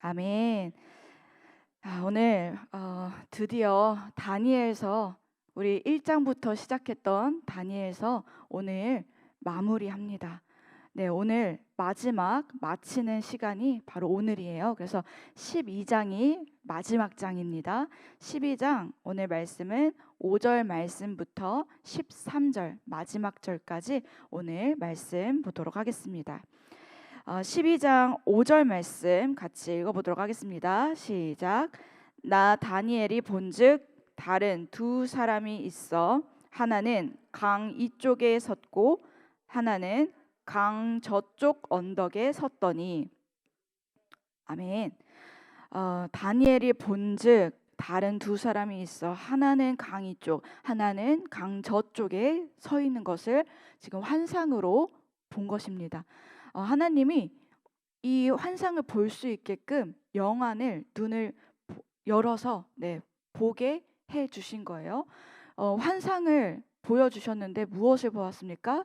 아멘. 오늘 드디어 다니엘서 우리 1장부터 시작했던 다니엘서 오늘 마무리합니다. 네, 오늘 마지막 마치는 시간이 바로 오늘이에요. 그래서 12장이 마지막 장입니다. 12장 오늘 말씀은 5절 말씀부터 13절 마지막 절까지 오늘 말씀 보도록 하겠습니다. 12장 5절 말씀 같이 읽어보도록 하겠습니다. 시작. 나 다니엘이 본즉 다른 두 사람이 있어 하나는 강 이쪽에 섰고 하나는 강 저쪽 언덕에 섰더니 아멘. 다니엘이 본즉 다른 두 사람이 있어 하나는 강 이쪽 하나는 강 저쪽에 서 있는 것을 지금 환상으로 본 것입니다. 하나님이 이 환상을 볼 수 있게끔 영안을 눈을 열어서 보게 해 주신 거예요. 환상을 보여주셨는데 무엇을 보았습니까?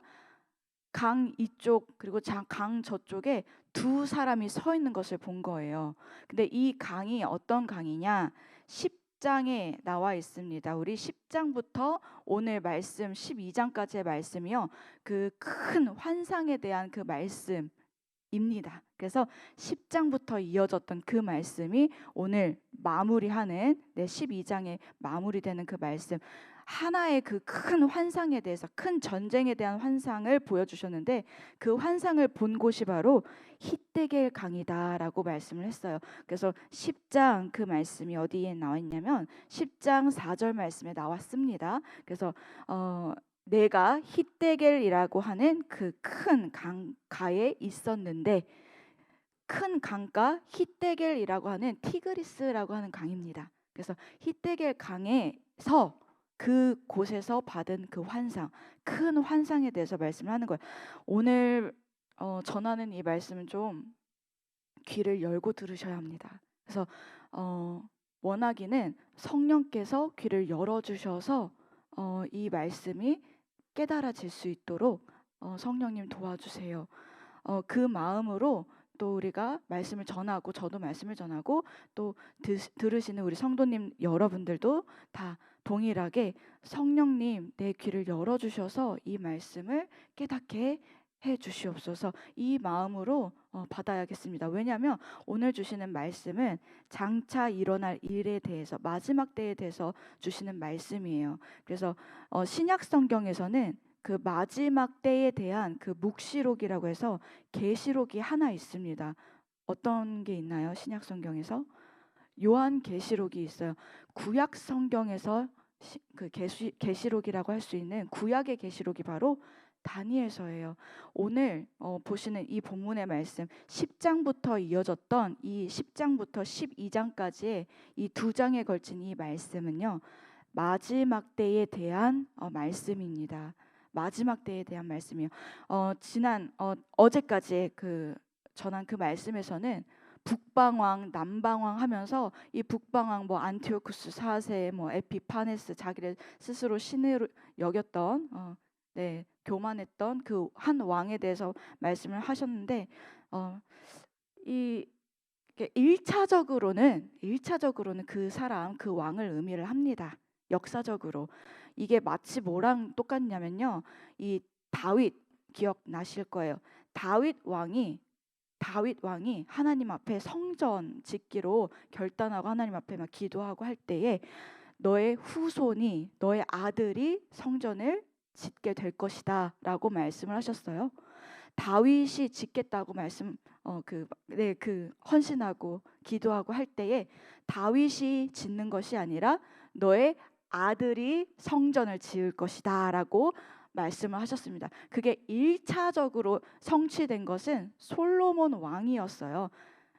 강 이쪽 그리고 강 저쪽에 두 사람이 서 있는 것을 본 거예요. 근데 이 강이 어떤 강이냐? 10장에 나와 있습니다. 우리 10장부터 오늘 말씀 12장까지의 말씀이요. 그 큰 환상에 대한 그 말씀입니다. 그래서 10장부터 이어졌던 그 말씀이 오늘 마무리하는 12장에 마무리되는 그 말씀. 하나의 그 큰 환상에 대해서 큰 전쟁에 대한 환상을 보여주셨는데 그 환상을 본 곳이 바로 히데겔 강이다라고 말씀을 했어요. 그래서 10장 그 말씀이 어디에 나와 있냐면 10장 4절 말씀에 나왔습니다. 그래서 내가 히데겔이라고 하는 그 큰 강가에 있었는데 큰 강가 히데겔이라고 하는 티그리스라고 하는 강입니다. 그래서 히데겔 강에서 그 곳에서 받은 그 환상, 큰 환상에 대해서 말씀을 하는 거예요. 오늘 전하는 이 말씀은 좀 귀를 열고 들으셔야 합니다. 그래서 원하기는 성령께서 귀를 열어주셔서 이 말씀이 깨달아질 수 있도록 성령님 도와주세요. 그 마음으로 또 우리가 말씀을 전하고 저도 말씀을 전하고 또 들으시는 우리 성도님 여러분들도 다 동일하게 성령님 내 귀를 열어주셔서 이 말씀을 깨닫게 해주시옵소서. 이 마음으로 받아야겠습니다. 왜냐하면 오늘 주시는 말씀은 장차 일어날 일에 대해서 마지막 때에 대해서 주시는 말씀이에요. 그래서 신약 성경에서는 그 마지막 때에 대한 그 묵시록이라고 해서 계시록이 하나 있습니다. 어떤 게 있나요? 신약 성경에서 요한 계시록이 있어요. 구약 성경에서 그 계시록이라고 할 수 있는 구약의 계시록이 바로 다니엘서예요. 오늘 보시는 이 본문의 말씀 10장부터 이어졌던 이 10장부터 12장까지의 이 두 장에 걸친 이 말씀은요. 마지막 때에 대한 말씀입니다. 마지막 때에 대한 말씀이요. 지난 어제까지 그 전한 그 말씀에서는 북방왕, 남방왕 하면서 이 북방왕 뭐 안티오쿠스 4세, 뭐 에피파네스 자기를 스스로 신으로 여겼던 교만했던 그 한 왕에 대해서 말씀을 하셨는데 이 1차적으로는 그 사람, 그 왕을 의미를 합니다. 역사적으로 이게 마치 뭐랑 똑같냐면요. 이 다윗 기억나실 거예요. 다윗 왕이 하나님 앞에 성전 짓기로 결단하고 하나님 앞에 막 기도하고 할 때에 너의 후손이 너의 아들이 성전을 짓게 될 것이다라고 말씀을 하셨어요. 다윗이 짓겠다고 헌신하고 기도하고 할 때에 다윗이 짓는 것이 아니라 너의 아들이 성전을 지을 것이다라고 말씀을 하셨습니다. 그게 1차적으로 성취된 것은 솔로몬 왕이었어요.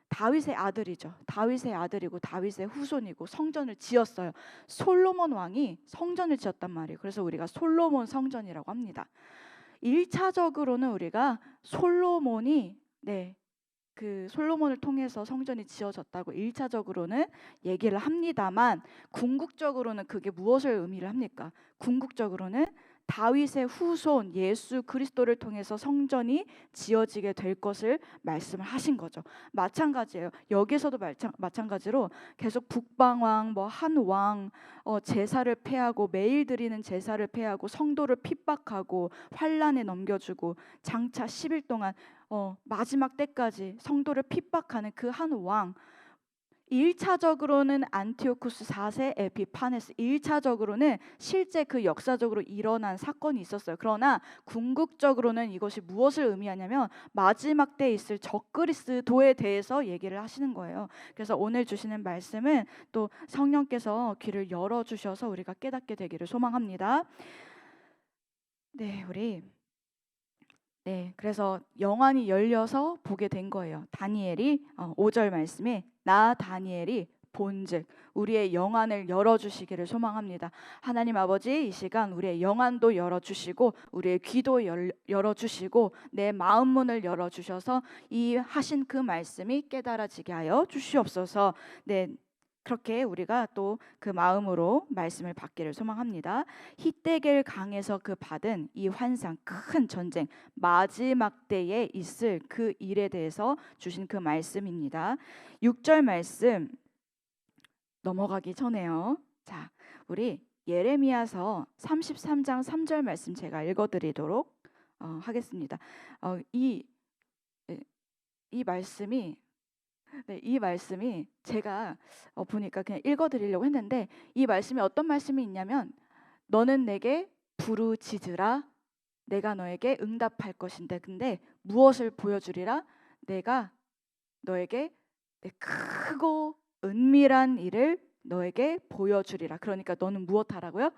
다윗의 아들이죠. 다윗의 아들이고 다윗의 후손이고 성전을 지었어요. 솔로몬 왕이 성전을 지었단 말이에요. 그래서 우리가 솔로몬 성전이라고 합니다. 1차적으로는 우리가 솔로몬이 그 솔로몬을 통해서 성전이 지어졌다고 1차적으로는 얘기를 합니다만 궁극적으로는 그게 무엇을 의미를 합니까? 궁극적으로는 다윗의 후손 예수 그리스도를 통해서 성전이 지어지게 될 것을 말씀을 하신 거죠. 마찬가지예요. 여기서도 마찬가지로 계속 북방왕, 뭐 한왕, 제사를 폐하고 매일 드리는 제사를 폐하고 성도를 핍박하고 환란에 넘겨주고 장차 10일 동안 마지막 때까지 성도를 핍박하는 그 한 왕, 1차적으로는 안티오쿠스 4세 에피파네스, 1차적으로는 실제 그 역사적으로 일어난 사건이 있었어요. 그러나 궁극적으로는 이것이 무엇을 의미하냐면 마지막 때에 있을 적그리스도에 대해서 얘기를 하시는 거예요. 그래서 오늘 주시는 말씀은 또 성령께서 귀를 열어주셔서 우리가 깨닫게 되기를 소망합니다. 그래서 영안이 열려서 보게 된 거예요. 다니엘이 5절 말씀에 나 다니엘이 본즉 우리의 영안을 열어주시기를 소망합니다. 하나님 아버지, 이 시간 우리의 영안도 열어주시고 우리의 귀도 열어주시고 내 마음 문을 열어주셔서 이 하신 그 말씀이 깨달아지게 하여 주시옵소서. 그렇게 우리가 또 그 마음으로 말씀을 받기를 소망합니다. 히데겔 강에서 그 받은 이 환상, 큰 전쟁, 마지막 때에 있을 그 일에 대해서 주신 그 말씀입니다. 6절 말씀 넘어가기 전에요. 자, 우리 예레미야서 33장 3절 말씀 제가 읽어드리도록 하겠습니다. 이 말씀이 이 말씀이 제가 보니까 그냥 읽어드리려고 했는데, 이 말씀이 어떤 말씀이 있냐면 너는 내게 부르짖으라 내가 너에게 응답할 것인데, 근데 무엇을 보여주리라? 내가 너에게 크고 은밀한 일을 너에게 보여주리라. 그러니까 너는 무엇 하라고요?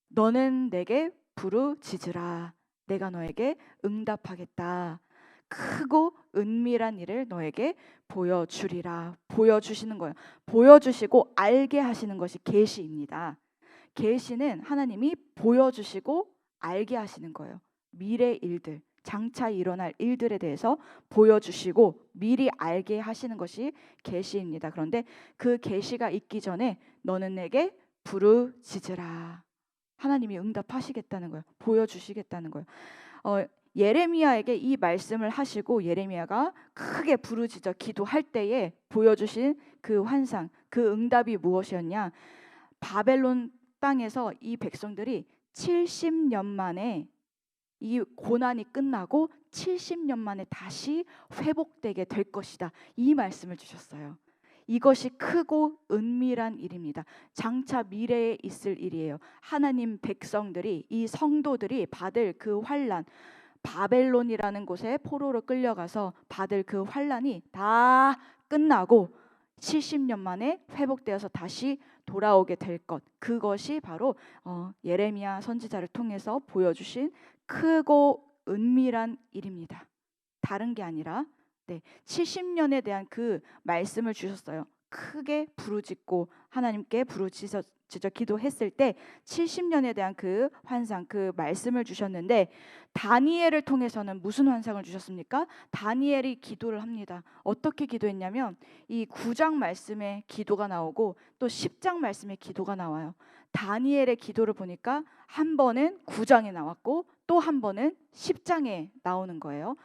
너는 내게 부르짖으라 내가 너에게 응답하겠다. 크고 은밀한 일을 너에게 보여주리라. 보여주시는 거예요. 보여주시고 알게 하시는 것이 계시입니다. 계시는 하나님이 보여주시고 알게 하시는 거예요. 미래 일들, 장차 일어날 일들에 대해서 보여주시고 미리 알게 하시는 것이 계시입니다. 그런데 그 계시가 있기 전에 너는 내게 부르짖으라. 하나님이 응답하시겠다는 거예요. 보여주시겠다는 거예요. 예레미야에게 이 말씀을 하시고 예레미야가 크게 부르짖어 기도할 때에 보여주신 그 환상, 그 응답이 무엇이었냐? 바벨론 땅에서 이 백성들이 70년 만에 이 고난이 끝나고 70년 만에 다시 회복되게 될 것이다. 이 말씀을 주셨어요. 이것이 크고 은밀한 일입니다. 장차 미래에 있을 일이에요. 하나님 백성들이, 이 성도들이 받을 그 환난, 바벨론이라는 곳에 포로로 끌려가서 받을 그 환난이 다 끝나고 70년 만에 회복되어서 다시 돌아오게 될 것, 그것이 바로 예레미야 선지자를 통해서 보여주신 크고 은밀한 일입니다. 다른 게 아니라 70년에 대한 그 말씀을 주셨어요. 크게 부르짖고 하나님께 부르짖어 기도했을 때 70년에 대한 그 환상, 그 말씀을 주셨는데, 다니엘을 통해서는 무슨 환상을 주셨습니까? 다니엘이 기도를 합니다. 어떻게 기도했냐면 이 9장 말씀에 기도가 나오고 또 10장 말씀에 기도가 나와요. 다니엘의 기도를 보니까 한 번은 9장에 나왔고 또 한 번은 10장에 나오는 거예요.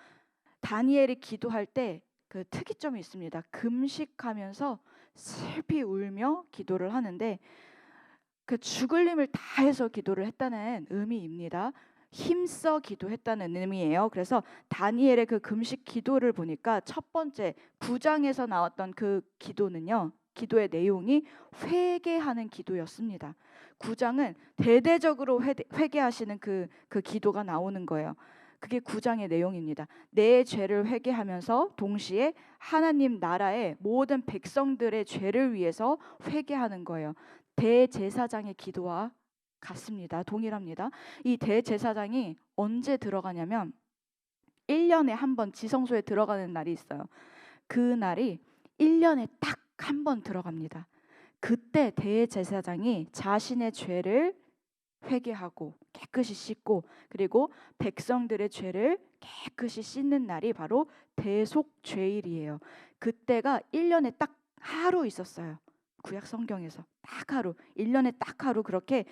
다니엘이 기도할 때 그 특이점이 있습니다. 금식하면서 슬피 울며 기도를 하는데, 그 죽을 힘을 다해서 기도를 했다는 의미입니다. 힘써 기도했다는 의미예요. 그래서 다니엘의 그 금식 기도를 보니까 첫 번째 9장에서 나왔던 그 기도는요, 기도의 내용이 회개하는 기도였습니다. 9장은 대대적으로 회개하시는 그 기도가 나오는 거예요. 그게 9장의 내용입니다. 내 죄를 회개하면서 동시에 하나님 나라의 모든 백성들의 죄를 위해서 회개하는 거예요. 대제사장의 기도와 같습니다. 동일합니다. 이 대제사장이 언제 들어가냐면 1년에 한 번 지성소에 들어가는 날이 있어요. 그 날이 1년에 딱 한 번 들어갑니다. 그때 대제사장이 자신의 죄를 회개하고 깨끗이 씻고, 그리고 백성들의 죄를 깨끗이 씻는 날이 바로 대속죄일이에요. 그때가 1년에 딱 하루 있었어요. 구약 성경에서 딱 하루, 1년에 딱 하루 그렇게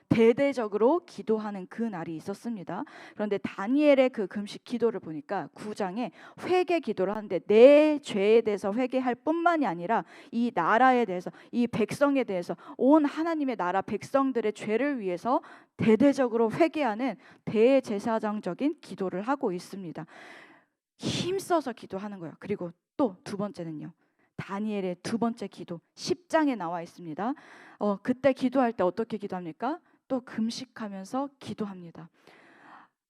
대대적으로 기도하는 그 날이 있었습니다. 그런데 다니엘의 그 금식 기도를 보니까 9장에 회개 기도를 하는데 내 죄에 대해서 회개할 뿐만이 아니라 이 나라에 대해서, 이 백성에 대해서, 온 하나님의 나라 백성들의 죄를 위해서 대대적으로 회개하는 대제사장적인 기도를 하고 있습니다. 힘써서 기도하는 거예요. 그리고 또 두 번째는요, 다니엘의 두 번째 기도 10장에 나와 있습니다. 그때 기도할 때 어떻게 기도합니까? 또 금식하면서 기도합니다.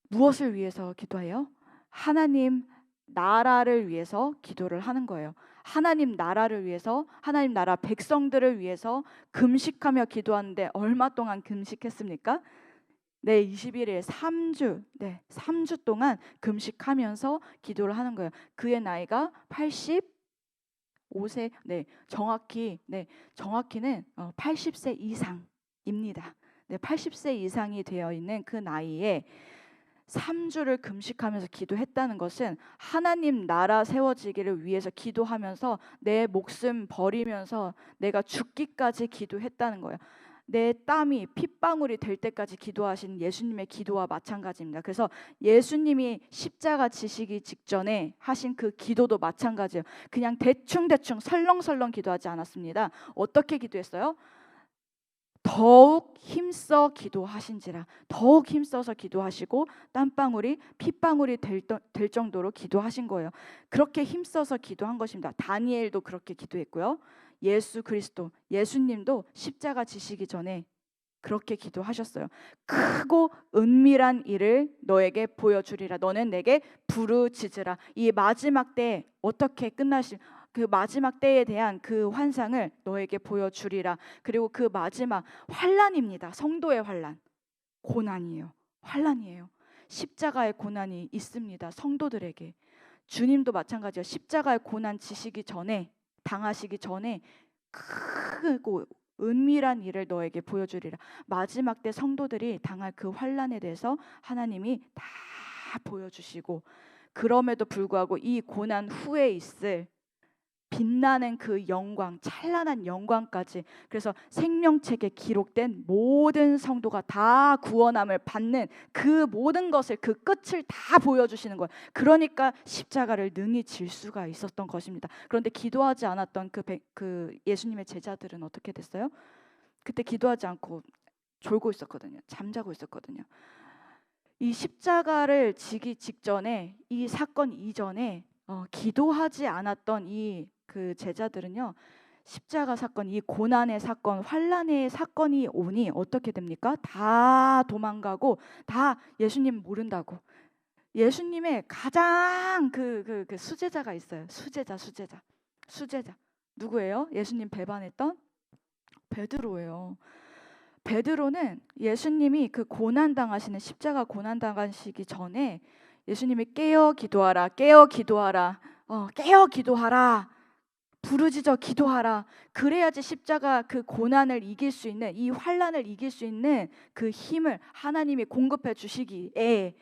무엇을 위해서 기도해요? 하나님 나라를 위해서 기도를 하는 거예요. 하나님 나라를 위해서, 하나님 나라 백성들을 위해서 금식하며 기도하는데 얼마 동안 금식했습니까? 네, 21일 3주. 네, 3주 동안 금식하면서 기도를 하는 거예요. 그의 나이가 85세. 네, 정확히는 80세 이상입니다. 네, 80세 이상이 되어 있는 그 나이에 3주를 금식하면서 기도했다는 것은 하나님 나라 세워지기를 위해서 기도하면서 내 목숨 버리면서 내가 죽기까지 기도했다는 거예요. 내 땀이 핏방울이 될 때까지 기도하신 예수님의 기도와 마찬가지입니다. 그래서 예수님이 십자가 지시기 직전에 하신 그 기도도 마찬가지예요. 그냥 대충 설렁설렁 기도하지 않았습니다. 어떻게 기도했어요? 더욱 힘써 기도하신지라. 더욱 힘써서 기도하시고 땀방울이 핏방울이 될 정도로 기도하신 거예요. 그렇게 힘써서 기도한 것입니다. 다니엘도 그렇게 기도했고요. 예수 그리스도, 예수님도 십자가 지시기 전에 그렇게 기도하셨어요. 크고 은밀한 일을 너에게 보여주리라. 너는 내게 부르짖으라. 이 마지막 때에 어떻게 끝나실, 그 마지막 때에 대한 그 환상을 너에게 보여주리라. 그리고 그 마지막 환난입니다. 성도의 환난, 고난이에요. 환난이에요. 십자가의 고난이 있습니다. 성도들에게. 주님도 마찬가지예요. 십자가의 고난 지시기 전에, 당하시기 전에 크고 은밀한 일을 너에게 보여주리라. 마지막 때 성도들이 당할 그 환난에 대해서 하나님이 다 보여주시고, 그럼에도 불구하고 이 고난 후에 있을 빛나는 그 영광, 찬란한 영광까지, 그래서 생명책에 기록된 모든 성도가 다 구원함을 받는 그 모든 것을, 그 끝을 다 보여주시는 거예요. 그러니까 십자가를 능히 질 수가 있었던 것입니다. 그런데 기도하지 않았던 그 예수님의 제자들은 어떻게 됐어요? 그때 기도하지 않고 졸고 있었거든요. 잠자고 있었거든요. 이 십자가를 지기 직전에, 이 사건 이전에 기도하지 않았던 이 그 제자들은요, 십자가 사건, 이 고난의 사건, 환난의 사건이 오니 어떻게 됩니까? 다 도망가고, 다 예수님 모른다고. 예수님의 가장 그 수제자가 있어요. 수제자. 누구예요? 예수님 배반했던 베드로예요. 베드로는 예수님이 그 고난 당하시는, 십자가 고난 당하시기 전에 예수님이 깨어 기도하라, 깨어 기도하라, 부르짖어 기도하라. 그래야지 십자가 그 고난을 이길 수 있는, 이 환난을 이길 수 있는 그 힘을 하나님이 공급해 주시기에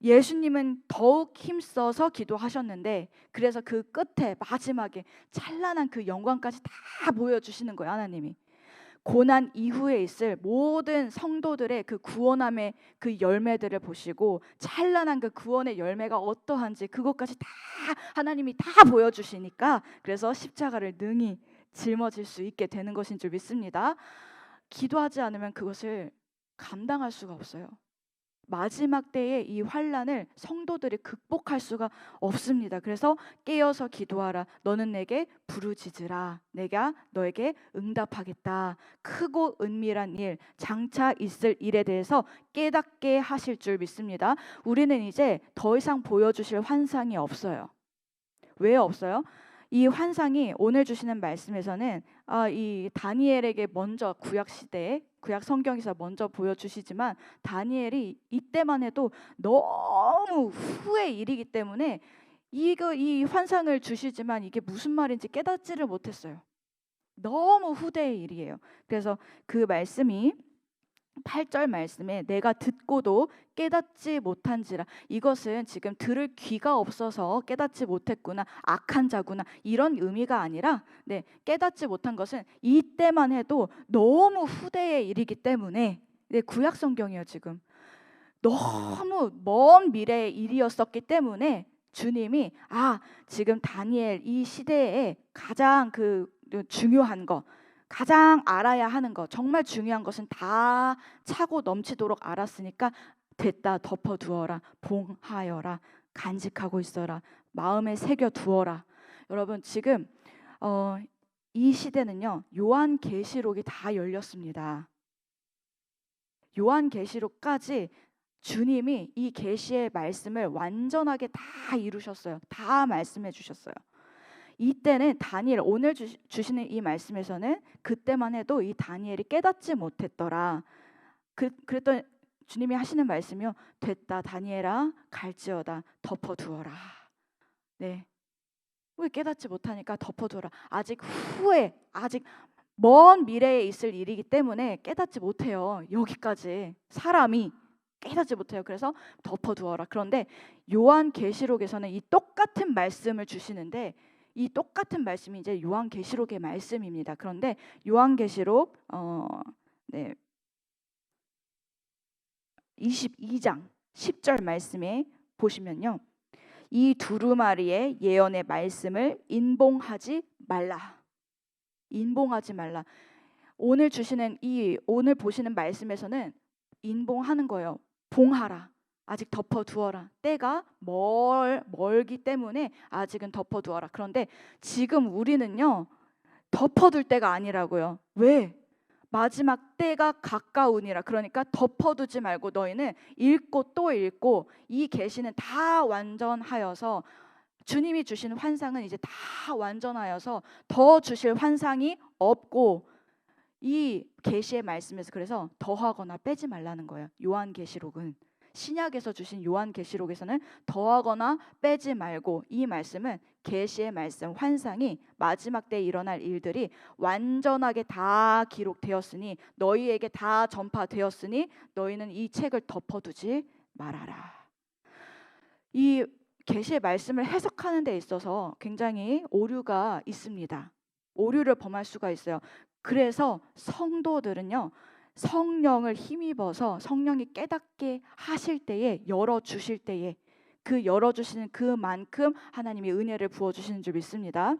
예수님은 더욱 힘써서 기도하셨는데, 그래서 그 끝에 마지막에 찬란한 그 영광까지 다 보여주시는 거예요. 하나님이 고난 이후에 있을 모든 성도들의 그 구원함의 그 열매들을 보시고, 찬란한 그 구원의 열매가 어떠한지 그것까지 다 하나님이 다 보여주시니까, 그래서 십자가를 능히 짊어질 수 있게 되는 것인 줄 믿습니다. 기도하지 않으면 그것을 감당할 수가 없어요. 마지막 때에 이 환난을 성도들이 극복할 수가 없습니다. 그래서 깨어서 기도하라. 너는 내게 부르짖으라. 내가 너에게 응답하겠다. 크고 은밀한 일, 장차 있을 일에 대해서 깨닫게 하실 줄 믿습니다. 우리는 이제 더 이상 보여주실 환상이 없어요. 왜 없어요? 이 환상이 오늘 주시는 말씀에서는 이 다니엘에게 먼저 구약 시대에, 구약 성경에서 먼저 보여주시지만, 다니엘이 이때만 해도 너무 후의 일이기 때문에 이 환상을 주시지만 이게 무슨 말인지 깨닫지를 못했어요. 너무 후대의 일이에요. 그래서 그 말씀이 8절 말씀에 내가 듣고도 깨닫지 못한지라, 이것은 지금 들을 귀가 없어서 깨닫지 못했구나, 악한 자구나, 이런 의미가 아니라 깨닫지 못한 것은 이때만 해도 너무 후대의 일이기 때문에, 구약 성경이에요. 지금 너무 먼 미래의 일이었었기 때문에 주님이 지금 다니엘 이 시대에 가장 중요한 거, 가장 알아야 하는 거, 정말 중요한 것은 다 차고 넘치도록 알았으니까 됐다, 덮어두어라, 봉하여라, 간직하고 있어라, 마음에 새겨두어라. 여러분, 지금 이 시대는요, 요한계시록이 다 열렸습니다. 요한계시록까지 주님이 이 계시의 말씀을 완전하게 다 이루셨어요. 다 말씀해 주셨어요. 이때는 다니엘, 오늘 주시는 이 말씀에서는 그때만 해도 이 다니엘이 깨닫지 못했더라. 그랬더니 주님이 하시는 말씀이요, 됐다 다니엘아, 갈지어다, 덮어두어라. 왜 깨닫지 못하니까 덮어두어라. 아직 후에, 아직 먼 미래에 있을 일이기 때문에 깨닫지 못해요. 여기까지 사람이 깨닫지 못해요. 그래서 덮어두어라. 그런데 요한계시록에서는 이 똑같은 말씀을 주시는데, 이 똑같은 말씀이 이제 요한계시록의 말씀입니다. 그런데 요한계시록 22장 10절 말씀에 보시면요, 이 두루마리의 예언의 말씀을 인봉하지 말라. 인봉하지 말라. 오늘 보시는 말씀에서는 인봉하는 거예요. 봉하라. 아직 덮어두어라. 때가 멀기 때문에 아직은 덮어두어라. 그런데 지금 우리는요, 덮어둘 때가 아니라고요. 왜? 마지막 때가 가까우니라. 그러니까 덮어두지 말고 너희는 읽고 또 읽고, 이 계시는 다 완전하여서, 주님이 주신 환상은 이제 다 완전하여서 더 주실 환상이 없고, 이 계시의 말씀에서 그래서 더하거나 빼지 말라는 거예요. 요한계시록은, 신약에서 주신 요한계시록에서는 더하거나 빼지 말고, 이 말씀은 계시의 말씀, 환상이 마지막 때에 일어날 일들이 완전하게 다 기록되었으니, 너희에게 다 전파되었으니 너희는 이 책을 덮어두지 말아라. 이 계시의 말씀을 해석하는 데 있어서 굉장히 오류가 있습니다. 오류를 범할 수가 있어요. 그래서 성도들은요, 성령을 힘입어서 성령이 깨닫게 하실 때에, 열어주실 때에, 그 열어주시는 그만큼 하나님이 은혜를 부어주시는 줄 믿습니다.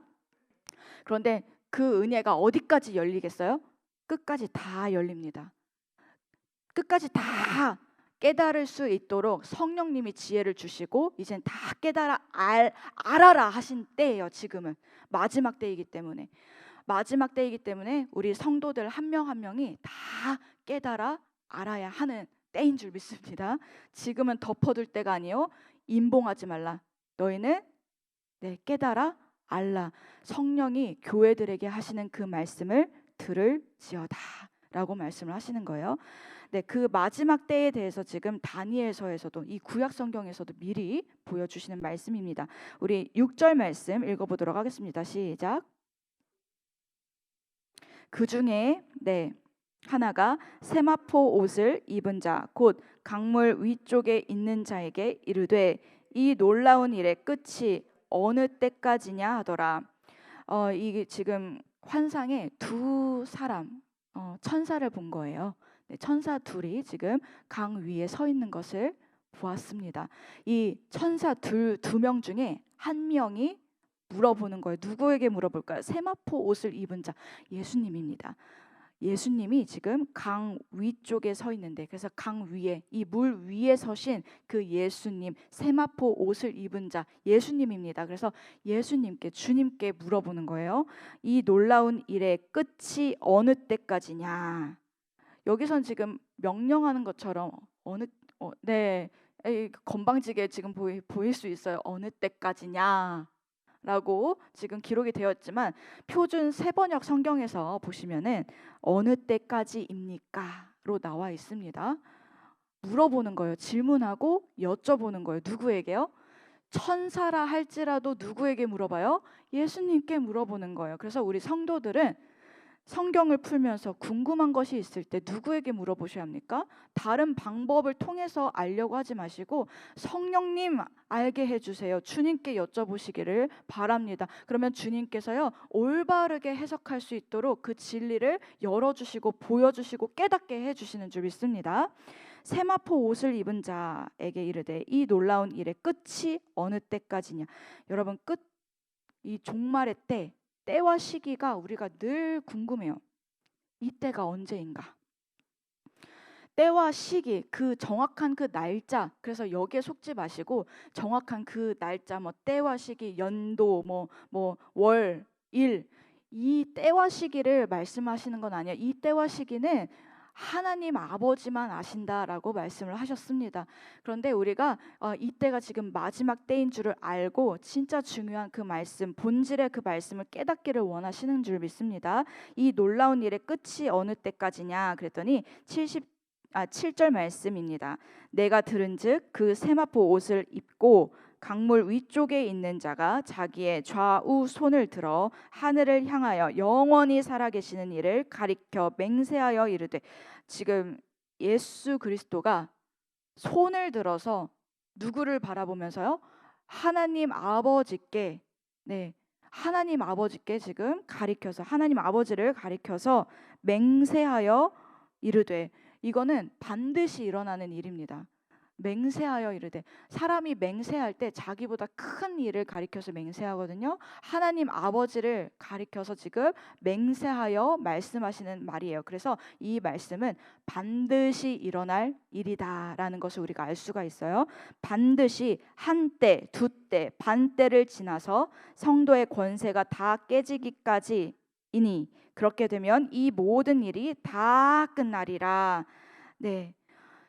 그런데 그 은혜가 어디까지 열리겠어요? 끝까지 다 열립니다. 끝까지 다 깨달을 수 있도록 성령님이 지혜를 주시고, 이젠 다 깨달아 알아라 하신 때예요. 지금은 마지막 때이기 때문에, 우리 성도들 한 명 한 명이 다 깨달아 알아야 하는 때인 줄 믿습니다. 지금은 덮어둘 때가 아니요, 인봉하지 말라. 너희는 깨달아 알라. 성령이 교회들에게 하시는 그 말씀을 들을지어다 라고 말씀을 하시는 거예요. 그 마지막 때에 대해서 지금 다니엘서에서도, 이 구약 성경에서도 미리 보여주시는 말씀입니다. 우리 6절 말씀 읽어보도록 하겠습니다. 시작. 그 중에 하나가 세마포 옷을 입은 자, 곧 강물 위쪽에 있는 자에게 이르되 이 놀라운 일의 끝이 어느 때까지냐 하더라. 이게 지금 환상에 두 사람, 천사를 본 거예요. 천사 둘이 지금 강 위에 서 있는 것을 보았습니다. 이 천사 두 명 중에 한 명이 물어보는 거예요. 누구에게 물어볼까요? 세마포 옷을 입은 자, 예수님입니다. 예수님이 지금 강 위쪽에 서 있는데, 그래서 강 위에, 이 물 위에 서신 그 예수님, 세마포 옷을 입은 자 예수님입니다. 그래서 예수님께, 주님께 물어보는 거예요. 이 놀라운 일의 끝이 어느 때까지냐. 여기선 지금 명령하는 것처럼 건방지게 지금 보일 수 있어요. 어느 때까지냐 라고 지금 기록이 되었지만, 표준 세번역 성경에서 보시면은 어느 때까지입니까로 나와 있습니다. 물어보는 거예요. 질문하고 여쭤보는 거예요. 누구에게요? 천사라 할지라도 누구에게 물어봐요? 예수님께 물어보는 거예요. 그래서 우리 성도들은 성경을 풀면서 궁금한 것이 있을 때 누구에게 물어보셔야 합니까? 다른 방법을 통해서 알려고 하지 마시고 성령님 알게 해주세요. 주님께 여쭤보시기를 바랍니다. 그러면 주님께서요 올바르게 해석할 수 있도록 그 진리를 열어주시고 보여주시고 깨닫게 해주시는 줄 믿습니다. 세마포 옷을 입은 자에게 이르되 이 놀라운 일의 끝이 어느 때까지냐. 여러분 이 종말의 때와 시기가 우리가 늘 궁금해요. 이 때가 언제인가? 때와 시기, 그 정확한 그 날짜, 그래서 여기에 속지 마시고 정확한 그 날짜, 뭐 때와 시기, 연도, 월, 일, 이 때와 시기를 말씀하시는 건 아니에요. 이 때와 시기는 하나님 아버지만 아신다라고 말씀을 하셨습니다. 그런데 우리가 이때가 지금 마지막 때인 줄을 알고 진짜 중요한 그 말씀, 본질의 그 말씀을 깨닫기를 원하시는 줄 믿습니다. 이 놀라운 일의 끝이 어느 때까지냐 그랬더니 7절 말씀입니다. 내가 들은즉 그 세마포 옷을 입고 강물 위쪽에 있는 자가 자기의 좌우 손을 들어 하늘을 향하여 영원히 살아계시는 이를 가리켜 맹세하여 이르되, 지금 예수 그리스도가 손을 들어서 누구를 바라보면서요? 하나님 아버지께 하나님 아버지께 지금 가리켜서 하나님 아버지를 가리켜서 맹세하여 이르되, 이거는 반드시 일어나는 일입니다. 맹세하여 이르되, 사람이 맹세할 때 자기보다 큰 일을 가리켜서 맹세하거든요. 하나님 아버지를 가리켜서 지금 맹세하여 말씀하시는 말이에요. 그래서 이 말씀은 반드시 일어날 일이다라는 것을 우리가 알 수가 있어요. 반드시 한때, 두때, 반때를 지나서 성도의 권세가 다 깨지기까지이니 그렇게 되면 이 모든 일이 다 끝나리라.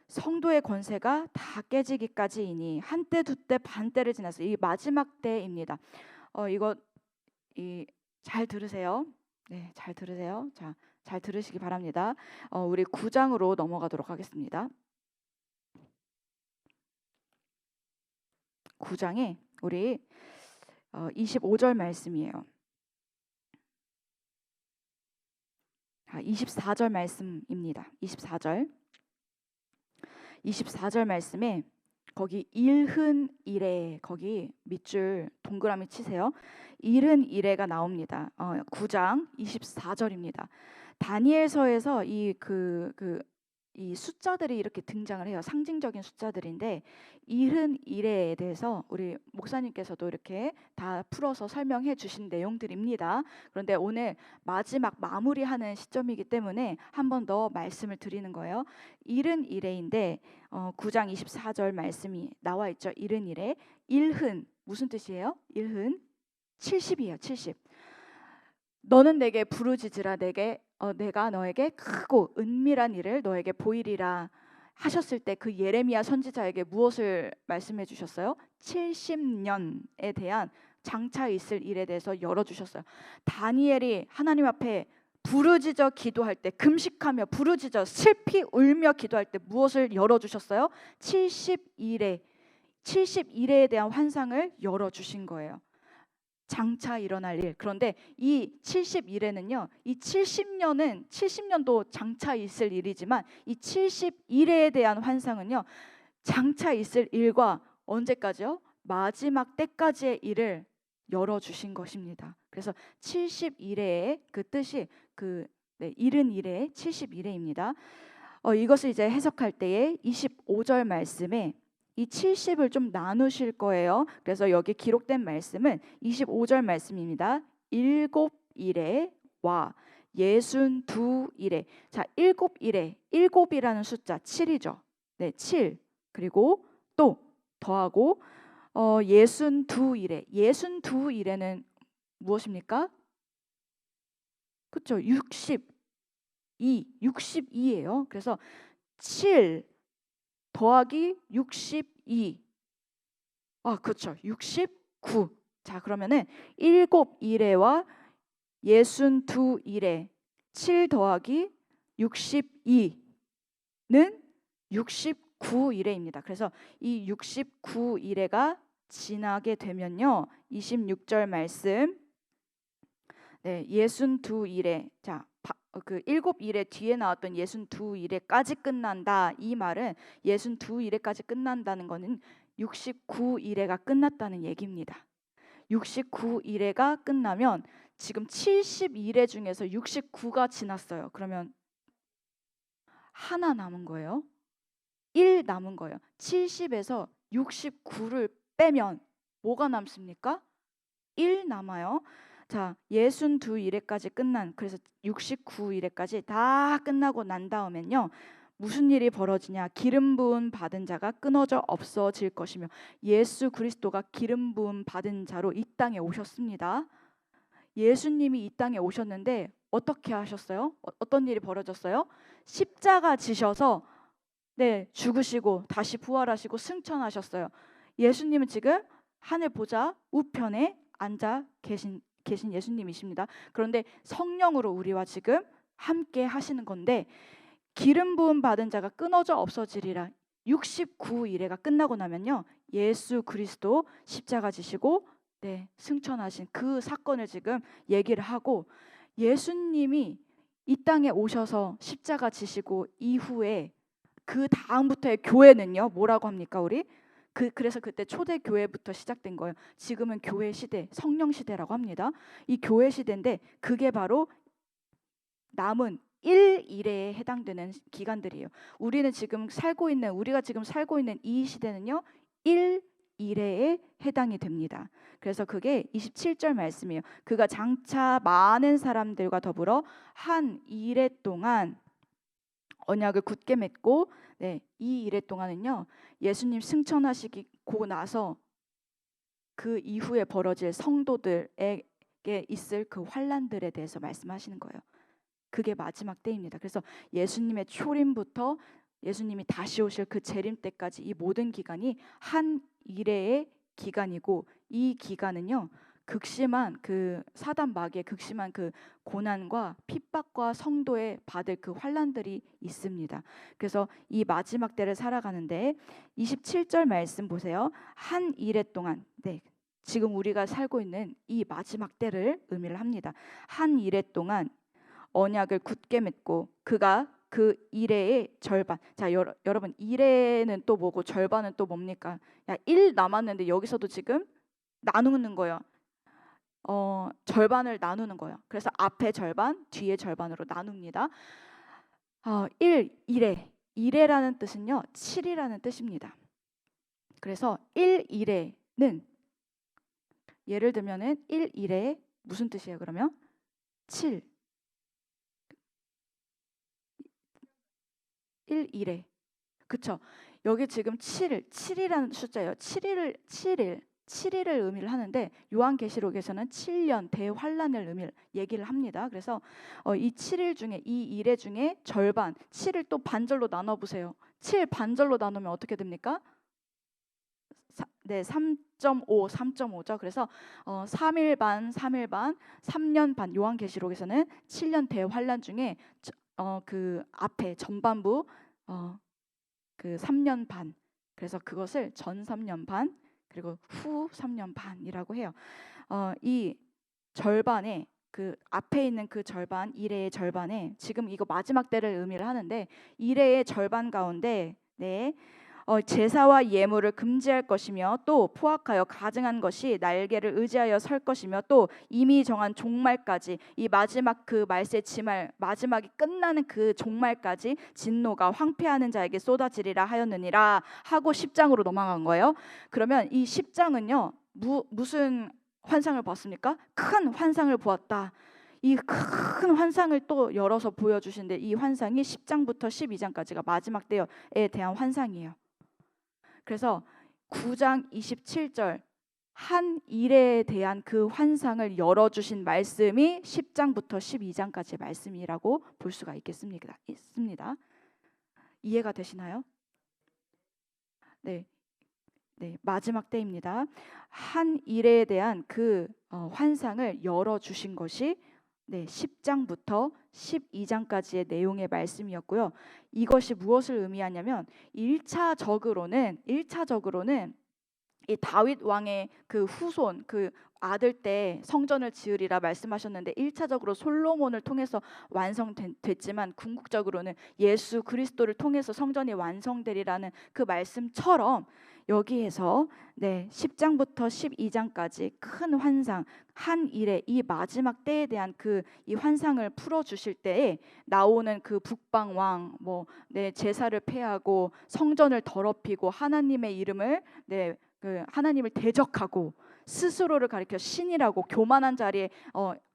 성도의 권세가 다 깨지기까지이니 한때 두때 반때를 지나서 이 마지막 때입니다. 이거 잘 들으세요. 잘 들으세요. 자, 잘 들으시기 바랍니다. 우리 9장으로 넘어가도록 하겠습니다. 9장에 우리 25절 말씀이에요. 24절 말씀입니다. 24절 말씀에 거기 일흔 이래, 거기 밑줄 동그라미 치세요. 일흔 이래가 나옵니다. 9장 24절입니다. 다니엘서에서 이 숫자들이 이렇게 등장을 해요. 상징적인 숫자들인데 일흔 이래에 대해서 우리 목사님께서도 이렇게 다 풀어서 설명해 주신 내용들입니다. 그런데 오늘 마지막 마무리하는 시점이기 때문에 한 번 더 말씀을 드리는 거예요. 일흔 이래인데 9장 24절 말씀이 나와 있죠. 일흔 이래. 일흔 무슨 뜻이에요? 일흔 70이에요. 70. 너는 내게 부르짖으라. 내가 너에게 크고 은밀한 일을 너에게 보이리라 하셨을 때 그 예레미야 선지자에게 무엇을 말씀해 주셨어요? 70년에 대한 장차 있을 일에 대해서 열어주셨어요. 다니엘이 하나님 앞에 부르짖어 기도할 때, 금식하며 부르짖어 슬피 울며 기도할 때 무엇을 열어주셨어요? 71회에 대한 환상을 열어주신 거예요. 장차 일어날 일. 그런데 이 71회는요, 이 70년도 장차 있을 일이지만 이 71회에 대한 환상은요, 장차 있을 일과 언제까지요? 마지막 때까지의 일을 열어주신 것입니다. 그래서 71회의 그 뜻이 일흔 일회 71회입니다. 이것을 이제 해석할 때에 25절 말씀에 이 70을 좀 나누실 거예요. 그래서 여기 기록된 말씀은 25절 말씀입니다. 7일에와 62일에. 자, 7일에, 7이라는 숫자 7이죠. 7. 그리고 또 더하고 62일에. 62일에는 무엇입니까? 그렇죠. 62예요. 그래서 7 더하기 62. 그렇죠. 69. 자, 그러면은 7일에와 62일에 7 더하기 62는 69일에입니다. 그래서 이 69일에가 지나게 되면요. 26절 말씀. 62일에. 자, 그 7일의 뒤에 나왔던 62일에까지 끝난다. 이 말은 62일에까지 끝난다는 거는 69일에가 끝났다는 얘기입니다. 69일에가 끝나면 지금 70일에 중에서 69가 지났어요. 그러면 하나 남은 거예요. 1 남은 거예요. 70에서 69를 빼면 뭐가 남습니까? 1 남아요. 자, 62일에까지 끝난, 그래서 69일에까지 다 끝나고 난 다음엔요. 무슨 일이 벌어지냐? 기름 부음 받은 자가 끊어져 없어질 것이며, 예수 그리스도가 기름 부음 받은 자로 이 땅에 오셨습니다. 예수님이 이 땅에 오셨는데 어떻게 하셨어요? 어떤 일이 벌어졌어요? 십자가 지셔서 죽으시고 다시 부활하시고 승천하셨어요. 예수님은 지금 하늘 보좌 우편에 앉아 계신 예수님이십니다. 그런데 성령으로 우리와 지금 함께 하시는 건데, 기름 부음 받은 자가 끊어져 없어지리라. 69일에가 끝나고 나면요, 예수 그리스도 십자가 지시고 승천하신 그 사건을 지금 얘기를 하고, 예수님이 이 땅에 오셔서 십자가 지시고 이후에 그 다음부터의 교회는요, 뭐라고 합니까? 우리 그래서 그때 초대 교회부터 시작된 거예요. 지금은 교회 시대, 성령 시대라고 합니다. 이 교회 시대인데 그게 바로 남은 1일에 해당되는 기간들이에요. 우리가 지금 살고 있는 이 시대는요, 1일에 해당이 됩니다. 그래서 그게 27절 말씀이에요. 그가 장차 많은 사람들과 더불어 한 이래 동안 언약을 굳게 맺고, 이 일에 동안은요, 예수님 승천하시고 나서 그 이후에 벌어질 성도들에게 있을 그 환난들에 대해서 말씀하시는 거예요. 그게 마지막 때입니다. 그래서 예수님의 초림부터 예수님이 다시 오실 그 재림 때까지 이 모든 기간이 한 일의 기간이고, 이 기간은요, 극심한 그 사단 마귀의 극심한 그 고난과 핍박과 성도에 받을 그 환난들이 있습니다. 그래서 이 마지막 때를 살아가는데 27절 말씀 보세요. 한 일해 동안, 지금 우리가 살고 있는 이 마지막 때를 의미를 합니다. 한 일해 동안 언약을 굳게 맺고 그가 그 일의 절반. 자, 여러분, 일에는 또 뭐고 절반은 또 뭡니까? 1 남았는데 여기서도 지금 나누는 거예요. 절반을 나누는 거예요. 그래서 앞에 절반, 뒤에 절반으로 나눕니다. 1일에라는 뜻은요, 7이라는 뜻입니다. 그래서 1일에는 예를 들면은 1일에 무슨 뜻이에요? 그러면 7. 1일에. 그쵸? 여기 지금 7이라는 숫자예요. 7일을 의미를 하는데, 요한계시록에서는 7년 대환란을 얘기를 합니다. 그래서 이 7일 중에, 이 일의 중에 절반, 7을 또 반절로 나눠보세요. 7 반절로 나누면 어떻게 됩니까? 3.5죠. 그래서 3일 반, 3년 반. 요한계시록에서는 7년 대환란 중에 그 앞에 전반부 그 3년 반. 그래서 그것을 전 3년 반 그리고 후 3년 반이라고 해요. 이 절반에, 그 앞에 있는 그 절반, 일의 절반에, 지금 이거 마지막 때를 의미를 하는데, 일의 절반 가운데 제사와 예물을 금지할 것이며, 또 포악하여 가증한 것이 날개를 의지하여 설 것이며, 또 이미 정한 종말까지, 이 마지막 그 말세 지말, 마지막이 끝나는 그 종말까지 진노가 황폐하는 자에게 쏟아지리라 하였느니라 하고 10장으로 넘어간 거예요. 그러면 이 10장은요, 무슨 환상을 봤습니까? 큰 환상을 보았다. 이 큰 환상을 또 열어서 보여주시는데, 이 환상이 10장부터 12장까지가 마지막 때에 대한 환상이에요. 그래서 9장 27절 한 일에 대한 그 환상을 열어주신 말씀이 10장부터 12장까지의 말씀이라고 볼 수가 있습니다. 이해가 되시나요? 네, 마지막 때입니다. 한 일에 대한 그 환상을 열어주신 것이 10장부터 12장까지의 내용의 말씀이었고요. 이것이 무엇을 의미하냐면 1차적으로는 이 다윗 왕의 그 후손, 그 아들 때 성전을 지으리라 말씀하셨는데 1차적으로 솔로몬을 통해서 완성됐지만 궁극적으로는 예수 그리스도를 통해서 성전이 완성되리라는 그 말씀처럼 여기에서 10장부터 12장까지 큰 환상, 한 일의 이 마지막 때에 대한 이 환상을 풀어 주실 때에 나오는 그 북방 왕, 제사를 폐하고 성전을 더럽히고 하나님의 이름을 하나님을 대적하고 스스로를 가리켜 신이라고 교만한 자리에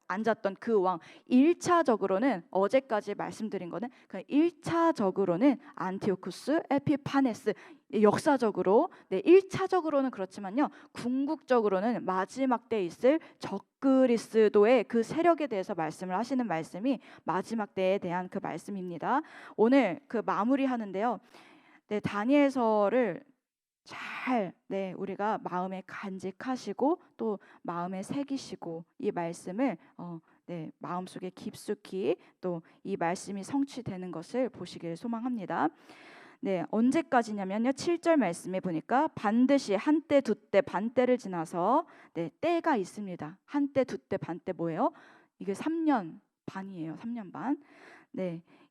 앉았던 그 왕, 1차적으로는 어제까지 말씀드린 거는 그 1차적으로는 안티오쿠스 에피파네스, 역사적으로 1차적으로는 그렇지만요, 궁극적으로는 마지막 때에 있을 적그리스도의 그 세력에 대해서 말씀을 하시는 말씀이 마지막 때에 대한 그 말씀입니다. 오늘 그 마무리하는데요, 다니엘서를 잘 우리가 마음에 간직하시고 또 마음에 새기시고 이 말씀을 마음속에 깊숙이 또 이 말씀이 성취되는 것을 보시길 소망합니다. 언제까지냐면요, 7절 말씀에 보니까 반드시 한때 두때 반때를 지나서 때가 있습니다. 한때 두때 반때 뭐예요? 이게 3년 반이에요. 3년 반.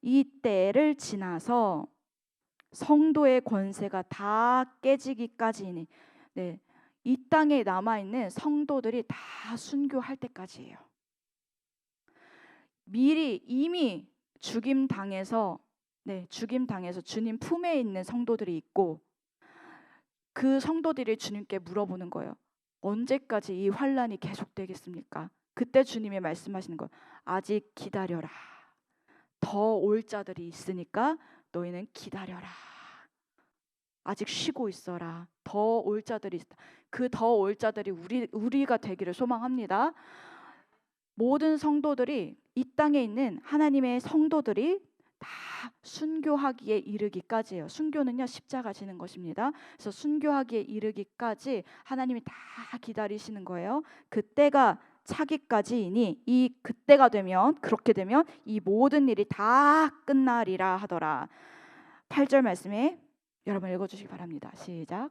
이 때를 지나서 성도의 권세가 다 깨지기까지니, 이 땅에 남아있는 성도들이 다 순교할 때까지예요. 이미 죽임 당해서 주님 품에 있는 성도들이 있고, 그 성도들이 주님께 물어보는 거예요. 언제까지 이 환란이 계속되겠습니까? 그때 주님이 말씀하시는 거, 아직 기다려라. 더 올 자들이 있으니까 너희는 기다려라. 아직 쉬고 있어라. 더 올 자들이 있다. 그 더 올 자들이 우리가 되기를 소망합니다. 모든 성도들이, 이 땅에 있는 하나님의 성도들이 다 순교하기에 이르기까지예요. 순교는요, 십자가 지는 것입니다. 그래서 순교하기에 이르기까지 하나님이 다 기다리시는 거예요. 그때가 차기까지이니 그렇게 되면 이 모든 일이 다 끝나리라 하더라. 8절 말씀에 여러분 읽어주시기 바랍니다. 시작.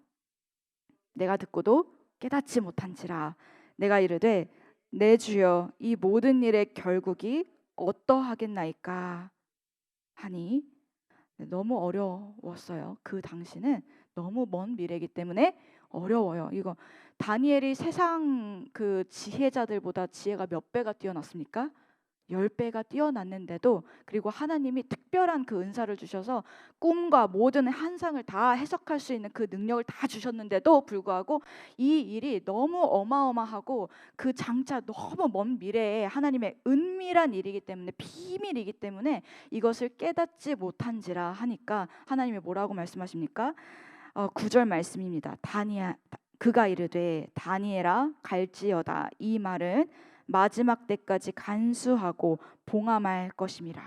내가 듣고도 깨닫지 못한지라. 내가 이르되 내 주여, 이 모든 일의 결국이 어떠하겠나이까 하니, 너무 어려웠어요. 그 당시는 너무 먼 미래이기 때문에 어려워요. 이거 다니엘이 세상 그 지혜자들보다 지혜가 몇 배가 뛰어났습니까? 10배가 뛰어났는데도, 그리고 하나님이 특별한 그 은사를 주셔서 꿈과 모든 환상을 다 해석할 수 있는 그 능력을 다 주셨는데도 불구하고 이 일이 너무 어마어마하고 그 장차 너무 먼 미래에 하나님의 은밀한 일이기 때문에, 비밀이기 때문에 이것을 깨닫지 못한지라 하니까 하나님이 뭐라고 말씀하십니까? 9절 말씀입니다. 그가 이르되 다니엘아 갈지어다. 이 말은 마지막 때까지 간수하고 봉함할 것임이라.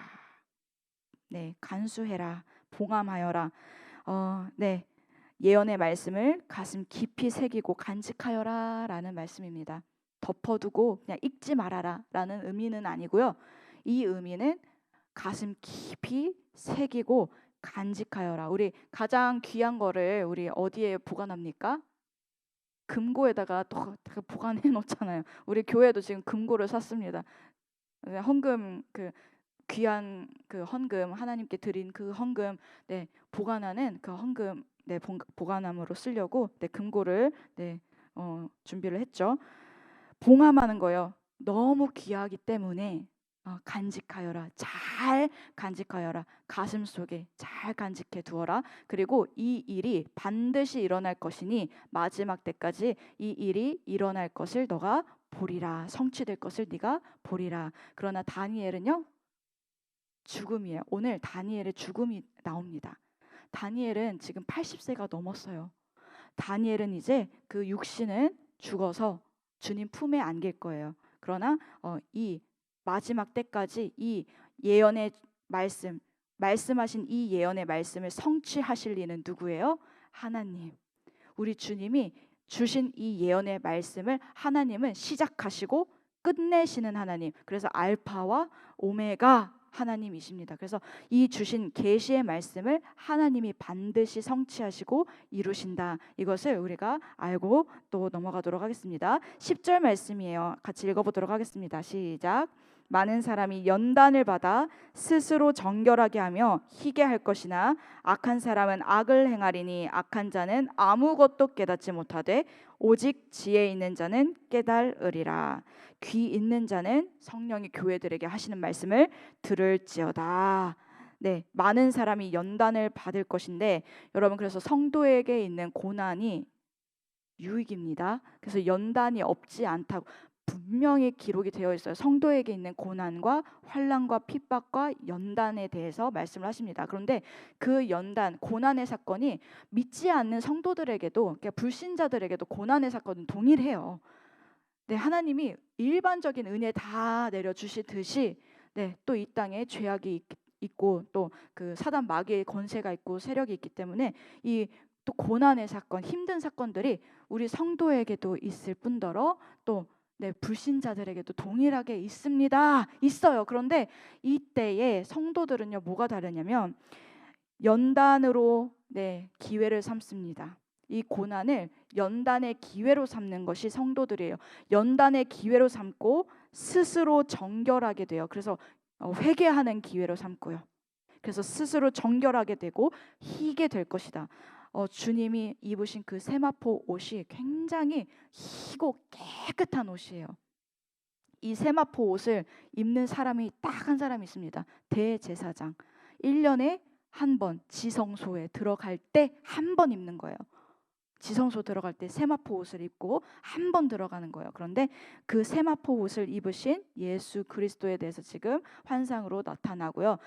간수해라, 봉함하여라. 예언의 말씀을 가슴 깊이 새기고 간직하여라 라는 말씀입니다. 덮어두고 그냥 읽지 말아라 라는 의미는 아니고요, 이 의미는 가슴 깊이 새기고 간직하여라. 우리 가장 귀한 거를 우리 어디에 보관합니까? 금고에다가 또 보관해 놓잖아요. 우리 교회도 지금 금고를 샀습니다. 헌금, 그 귀한 그 헌금, 하나님께 드린 그 헌금 보관하는 그 헌금 보관함으로 쓰려고 금고를 준비를 했죠. 봉함하는 거예요. 너무 귀하기 때문에 간직하여라. 잘 간직하여라. 가슴 속에 잘 간직해 두어라. 그리고 이 일이 반드시 일어날 것이니 마지막 때까지 이 일이 일어날 것을 너가 보리라. 성취될 것을 네가 보리라. 그러나 다니엘은요, 죽음이에요. 오늘 다니엘의 죽음이 나옵니다. 다니엘은 지금 80세가 넘었어요. 다니엘은 이제 그 육신은 죽어서 주님 품에 안길 거예요. 그러나 이 마지막 때까지 이 예언의 말씀하신 이 예언의 말씀을 성취하실 이는 누구예요? 하나님. 우리 주님이 주신 이 예언의 말씀을 하나님은 시작하시고 끝내시는 하나님. 그래서 알파와 오메가 하나님이십니다. 그래서 이 주신 계시의 말씀을 하나님이 반드시 성취하시고 이루신다. 이것을 우리가 알고 또 넘어가도록 하겠습니다. 10절 말씀이에요. 같이 읽어보도록 하겠습니다. 시작. 많은 사람이 연단을 받아 스스로 정결하게 하며 희게 할 것이나 악한 사람은 악을 행하리니 악한 자는 아무것도 깨닫지 못하되 오직 지혜 있는 자는 깨달으리라. 귀 있는 자는 성령이 교회들에게 하시는 말씀을 들을지어다. 네, 많은 사람이 연단을 받을 것인데 여러분, 그래서 성도에게 있는 고난이 유익입니다. 그래서 연단이 없지 않다고 분명히 기록이 되어 있어요. 성도에게 있는 고난과 환난과 핍박과 연단에 대해서 말씀을 하십니다. 그런데 그 연단, 고난의 사건이 믿지 않는 성도들에게도, 그러니까 불신자들에게도 고난의 사건은 동일해요. 네, 하나님이 일반적인 은혜 다 내려주시듯이 또 이 땅에 죄악이 있고 또 그 사단 마귀의 권세가 있고 세력이 있기 때문에 이 또 고난의 사건, 힘든 사건들이 우리 성도에게도 있을 뿐더러 또 불신자들에게도 동일하게 있어요. 그런데 이때에 성도들은요, 뭐가 다르냐면 연단으로 기회를 삼습니다. 이 고난을 연단의 기회로 삼는 것이 성도들이에요. 연단의 기회로 삼고 스스로 정결하게 돼요. 그래서 회개하는 기회로 삼고요. 그래서 스스로 정결하게 되고 희게 될 것이다. 주님이 입으신 그 세마포 옷이 굉장히 희고 깨끗한 옷이에요. 이 세마포 옷을 입는 사람이 딱 한 사람이 있습니다. 대제사장. 1년에 한 번 지성소에 들어갈 때 한 번 입는 거예요. 지성소 들어갈 때 세마포 옷을 입고 한 번 들어가는 거예요. 그런데 그 세마포 옷을 입으신 예수 그리스도에 대해서 지금 환상으로 나타나고요.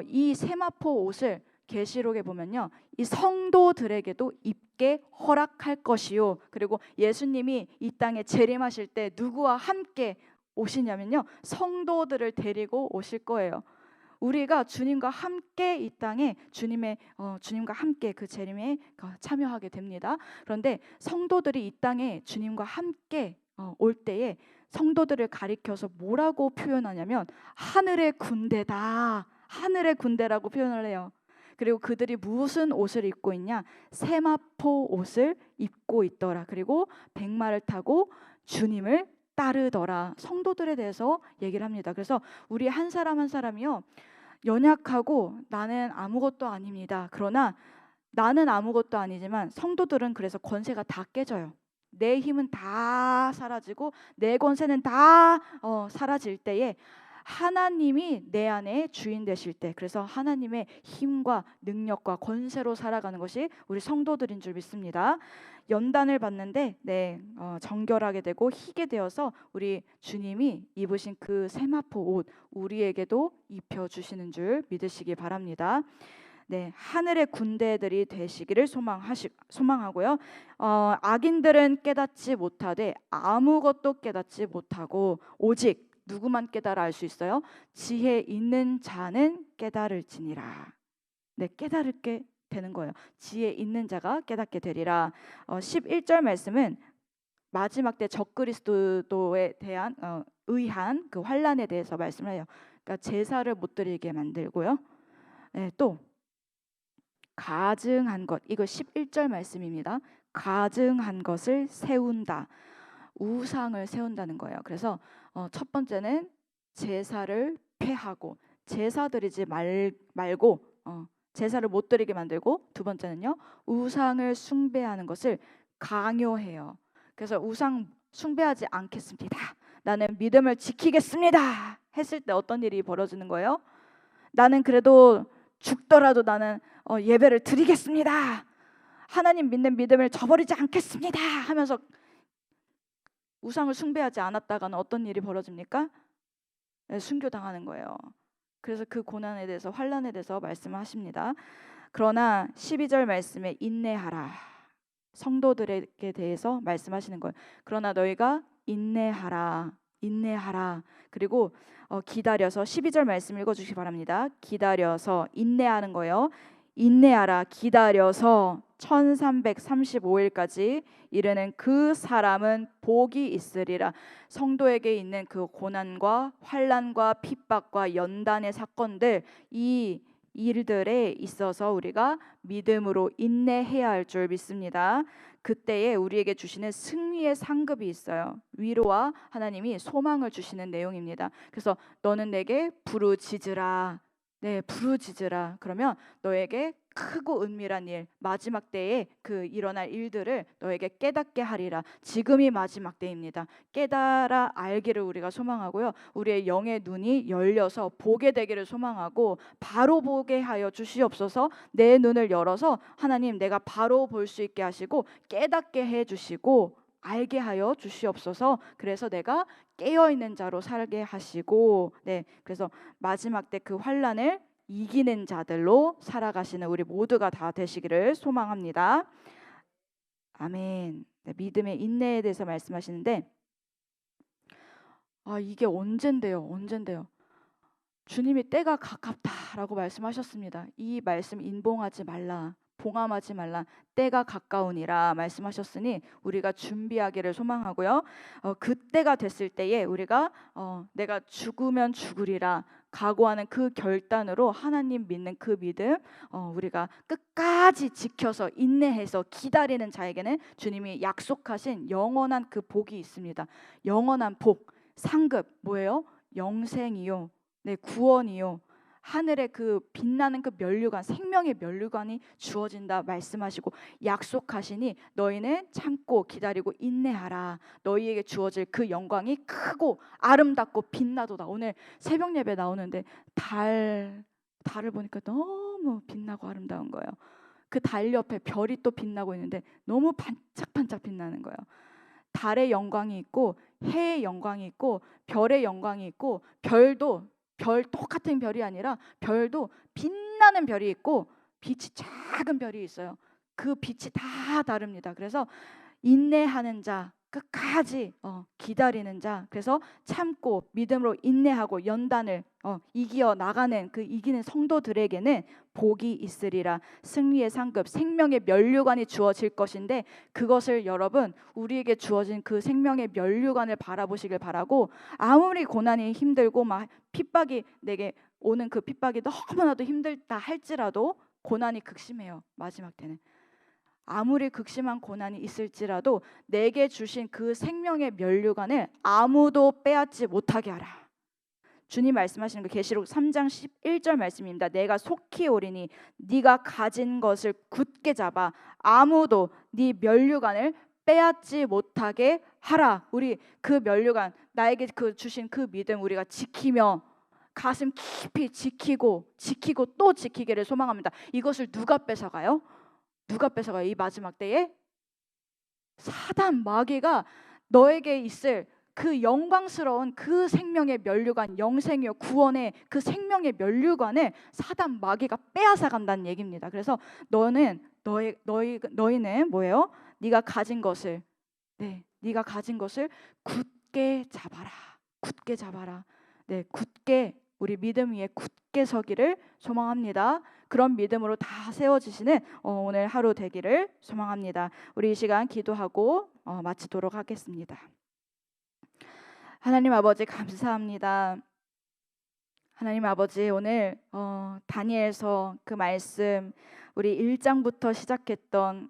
이 세마포 옷을 계시록에 보면요, 이 성도들에게도 입게 허락할 것이요. 그리고 예수님이 이 땅에 재림하실 때 누구와 함께 오시냐면요, 성도들을 데리고 오실 거예요. 우리가 주님과 함께 이 땅에 주님과 함께 그 재림에 참여하게 됩니다. 그런데 성도들이 이 땅에 주님과 함께 올 때에 성도들을 가리켜서 뭐라고 표현하냐면 하늘의 군대다. 하늘의 군대라고 표현을 해요. 그리고 그들이 무슨 옷을 입고 있냐? 세마포 옷을 입고 있더라. 그리고 백마를 타고 주님을 따르더라. 성도들에 대해서 얘기를 합니다. 그래서 우리 한 사람 한 사람이요, 연약하고 나는 아무것도 아닙니다. 그러나 나는 아무것도 아니지만 성도들은 그래서 권세가 다 깨져요. 내 힘은 다 사라지고 내 권세는 다 사라질 때에 하나님이 내 안에 주인 되실 때, 그래서 하나님의 힘과 능력과 권세로 살아가는 것이 우리 성도들인 줄 믿습니다. 연단을 받는데 정결하게 되고 희게 되어서 우리 주님이 입으신 그 세마포 옷 우리에게도 입혀주시는 줄 믿으시기 바랍니다. 하늘의 군대들이 되시기를 소망하고요. 악인들은 깨닫지 못하되 아무것도 깨닫지 못하고 오직 누구만 깨달아 알 수 있어요? 지혜 있는 자는 깨달을지니라. 깨달게 되는 거예요. 지혜 있는 자가 깨닫게 되리라. 11절 말씀은 마지막 때 적그리스도에 대한 의한 그 환난에 대해서 말씀을 해요. 그러니까 제사를 못 드리게 만들고요. 또 가증한 것, 이거 11절 말씀입니다. 가증한 것을 세운다. 우상을 세운다는 거예요. 그래서 첫 번째는 제사를 폐하고 제사 드리지 말고 제사를 못 드리게 만들고, 두 번째는요, 우상을 숭배하는 것을 강요해요. 그래서 우상 숭배하지 않겠습니다. 나는 믿음을 지키겠습니다. 했을 때 어떤 일이 벌어지는 거예요? 나는 그래도 죽더라도 나는 예배를 드리겠습니다. 하나님 믿는 믿음을 저버리지 않겠습니다. 하면서 우상을 숭배하지 않았다가는 어떤 일이 벌어집니까? 순교당하는 거예요. 그래서 그 고난에 대해서, 환난에 대해서 말씀하십니다. 그러나 12절 말씀에 인내하라. 성도들에게 대해서 말씀하시는 거예요. 그러나 너희가 인내하라. 그리고 기다려서, 12절 말씀 읽어주시기 바랍니다. 기다려서 인내하는 거예요. 인내하라 기다려서 1335일까지 이르는 그 사람은 복이 있으리라. 성도에게 있는 그 고난과 환난과 핍박과 연단의 사건들, 이 일들에 있어서 우리가 믿음으로 인내해야 할 줄 믿습니다. 그때에 우리에게 주시는 승리의 상급이 있어요. 위로와 하나님이 소망을 주시는 내용입니다. 그래서 너는 내게 부르짖으라. 네, 부르짖으라. 그러면 너에게 크고 은밀한 일, 마지막 때에 그 일어날 일들을 너에게 깨닫게 하리라. 지금이 마지막 때입니다. 깨달아 알기를 우리가 소망하고요. 우리의 영의 눈이 열려서 보게 되기를 소망하고, 바로 보게 하여 주시옵소서. 내 눈을 열어서 하나님 내가 바로 볼 수 있게 하시고 깨닫게 해 주시고 알게 하여 주시옵소서. 그래서 내가 깨어 있는 자로 살게 하시고, 네, 그래서 마지막 때 그 환난을 이기는 자들로 살아가시는 우리 모두가 다 되시기를 소망합니다. 아멘. 네, 믿음의 인내에 대해서 말씀하시는데, 이게 언젠데요? 언젠데요? 주님이 때가 가깝다라고 말씀하셨습니다. 이 말씀 인봉하지 말라, 봉함하지 말라, 때가 가까우니라 말씀하셨으니 우리가 준비하기를 소망하고요. 그때가 됐을 때에 우리가 내가 죽으면 죽으리라 각오하는 그 결단으로 하나님 믿는 그 믿음, 우리가 끝까지 지켜서 인내해서 기다리는 자에게는 주님이 약속하신 영원한 그 복이 있습니다. 영원한 복, 상급, 뭐예요? 영생이요, 네, 구원이요, 하늘의 그 빛나는 그 면류관, 생명의 면류관이 주어진다 말씀하시고 약속하시니 너희는 참고 기다리고 인내하라. 너희에게 주어질 그 영광이 크고 아름답고 빛나도다. 오늘 새벽 예배 나오는데 달을 보니까 너무 빛나고 아름다운 거예요. 그 달 옆에 별이 또 빛나고 있는데 너무 반짝반짝 빛나는 거예요. 달의 영광이 있고 해의 영광이 있고 별의 영광이 있고, 별도 별 똑같은 별이 아니라 별도 빛나는 별이 있고 빛이 작은 별이 있어요. 그 빛이 다 다릅니다. 그래서 인내하는 자, 끝까지 기다리는 자, 그래서 참고 믿음으로 인내하고 연단을 이겨 나가는 그 이기는 성도들에게는 복이 있으리라. 승리의 상급, 생명의 면류관이 주어질 것인데, 그것을 여러분 우리에게 주어진 그 생명의 면류관을 바라보시길 바라고, 아무리 고난이 힘들고 막 핍박이 내게 오는 그 핍박이 너무나도 힘들다 할지라도 고난이 극심해요. 마지막 때는 아무리 극심한 고난이 있을지라도 내게 주신 그 생명의 면류관을 아무도 빼앗지 못하게 하라. 주님 말씀하시는 거 계시록 3장 11절 말씀입니다. 내가 속히 오리니 네가 가진 것을 굳게 잡아 아무도 네 면류관을 빼앗지 못하게 하라. 우리 그 면류관, 나에게 그 주신 그 믿음 우리가 지키며 가슴 깊이 지키고 또 지키기를 소망합니다. 이것을 누가 뺏어가요? 누가 뺏어가요? 이 마지막 때에 사단 마귀가 너에게 있을 그 영광스러운 그 생명의 면류관, 영생이요 구원의 그 생명의 면류관을 사단 마귀가 빼앗아 간다는 얘기입니다. 그래서 너희는 뭐예요? 네가 가진 것을 굳게 잡아라. 굳게 잡아라. 네, 굳게 우리 믿음 위에 굳게 서기를 소망합니다. 그런 믿음으로 다 세워지시는 오늘 하루 되기를 소망합니다. 우리 이 시간 기도하고 마치도록 하겠습니다. 하나님 아버지 감사합니다. 하나님 아버지, 오늘 다니엘서 그 말씀, 우리 1장부터 시작했던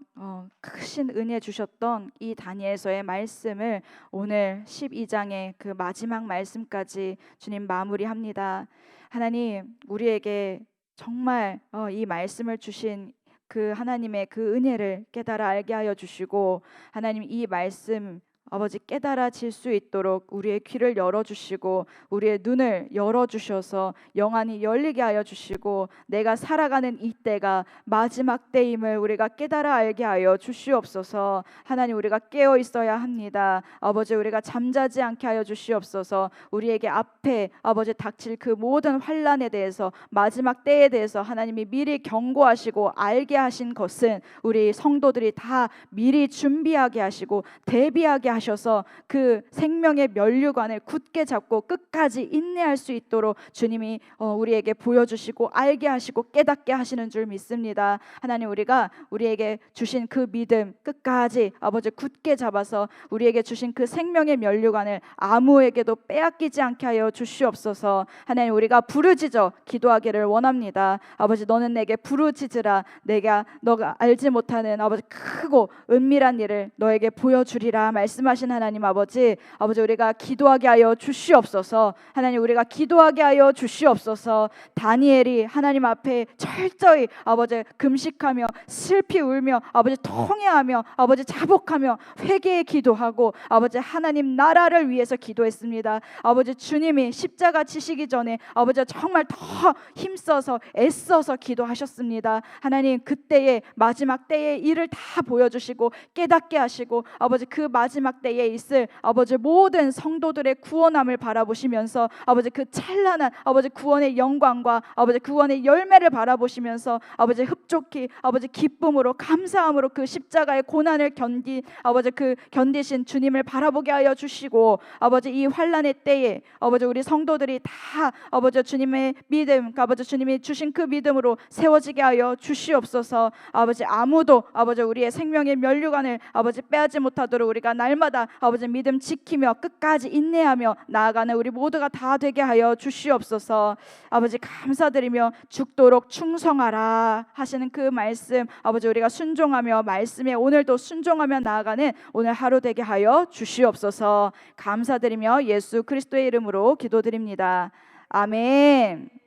크신 은혜 주셨던 이 다니엘서의 말씀을 오늘 12장의 그 마지막 말씀까지 주님 마무리합니다. 하나님, 우리에게 정말 이 말씀을 주신 그 하나님의 그 은혜를 깨달아 알게 하여 주시고, 하나님 이 말씀 아버지 깨달아질 수 있도록 우리의 귀를 열어주시고 우리의 눈을 열어주셔서 영안이 열리게 하여 주시고, 내가 살아가는 이 때가 마지막 때임을 우리가 깨달아 알게 하여 주시옵소서. 하나님, 우리가 깨어 있어야 합니다. 아버지, 우리가 잠자지 않게 하여 주시옵소서. 우리에게 앞에 아버지 닥칠 그 모든 환난에 대해서, 마지막 때에 대해서 하나님이 미리 경고하시고 알게 하신 것은 우리 성도들이 다 미리 준비하게 하시고 대비하게 하셔서 그 생명의 면류관을 굳게 잡고 끝까지 인내할 수 있도록 주님이 우리에게 보여주시고 알게 하시고 깨닫게 하시는 줄 믿습니다. 하나님, 우리가 우리에게 주신 그 믿음 끝까지 아버지 굳게 잡아서 우리에게 주신 그 생명의 면류관을 아무에게도 빼앗기지 않게 하여 주시옵소서. 하나님, 우리가 부르짖어 기도하기를 원합니다. 아버지, 너는 내게 부르짖으라. 내가 너가 알지 못하는 아버지 크고 은밀한 일을 너에게 보여주리라 말씀하신 하나님 아버지, 우리가 기도하게 하여 주시옵소서. 하나님, 우리가 기도하게 하여 주시옵소서. 다니엘이 하나님 앞에 철저히 아버지 금식하며 슬피 울며 아버지 통회하며 아버지 자복하며 회개의 기도하고 아버지 하나님 나라를 위해서 기도했습니다. 아버지, 주님이 십자가 지시기 전에 아버지 정말 더 힘써서 애써서 기도하셨습니다. 하나님, 그때의 마지막 때의 일을 다 보여주시고 깨닫게 하시고 아버지 그 마지막 때에 있을 아버지 모든 성도들의 구원함을 바라보시면서 아버지 그 찬란한 아버지 구원의 영광과 아버지 구원의 열매를 바라보시면서 아버지 흡족히 아버지 기쁨으로 감사함으로 그 십자가의 고난을 견디신 주님을 바라보게 하여 주시고 아버지 이 환난의 때에 아버지 우리 성도들이 다 아버지 주님의 믿음, 아버지 주님이 주신 그 믿음으로 세워지게 하여 주시옵소서. 아버지 아무도 아버지 우리의 생명의 면류관을 아버지 빼앗지 못하도록 우리가 날마다 아버지 믿음 지키며 끝까지 인내하며 나아가는 우리 모두가 다 되게 하여 주시옵소서. 아버지 감사드리며 죽도록 충성하라 하시는 그 말씀 아버지 우리가 순종하며 말씀에 오늘도 순종하며 나아가는 오늘 하루 되게 하여 주시옵소서. 감사드리며 예수 그리스도의 이름으로 기도드립니다. 아멘.